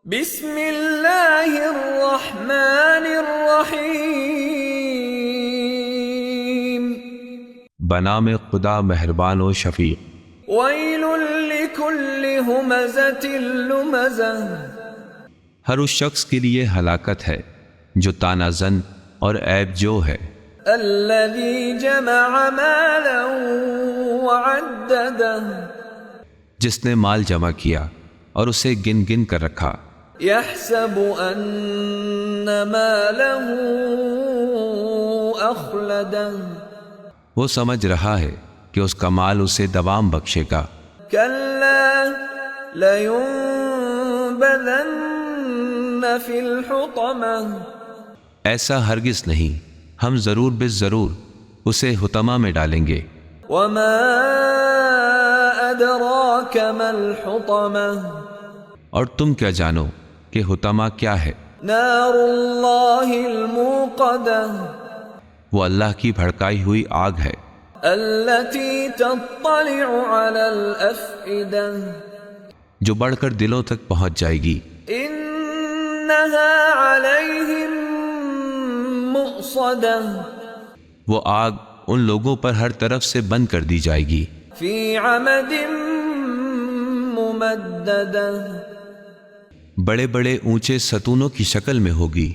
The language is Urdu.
بسم اللہ الرحمن الرحیم بنام خدا مہربان و شفیق۔ ویل لکل ہمزۃ لمزہ ہر اس شخص کے لیے ہلاکت ہے جو طعنہ زن اور عیب جو ہے، الذی جمع مالا وعددہ جس نے مال جمع کیا اور اسے گن گن کر رکھا، یحسب ان مالہ اخلدہ وہ سمجھ رہا ہے کہ اس کا مال اسے دوام بخشے گا۔ کلا لینبذن فی الحطمہ ایسا ہرگز نہیں، ہم ضرور بالضرور اسے حطمہ میں ڈالیں گے۔ وما ادراک ما الحطمہ اور تم کیا جانو کہ حطمہ کیا ہے؟ نار اللہ الموقدہ وہ اللہ کی بھڑکائی ہوئی آگ ہے، التي تطلع على الافئدہ جو بڑھ کر دلوں تک پہنچ جائے گی۔ انہا علیہم مؤصدہ وہ آگ ان لوگوں پر ہر طرف سے بند کر دی جائے گی، فی عمد ممددہ بڑے بڑے اونچے ستونوں کی شکل میں ہوگی۔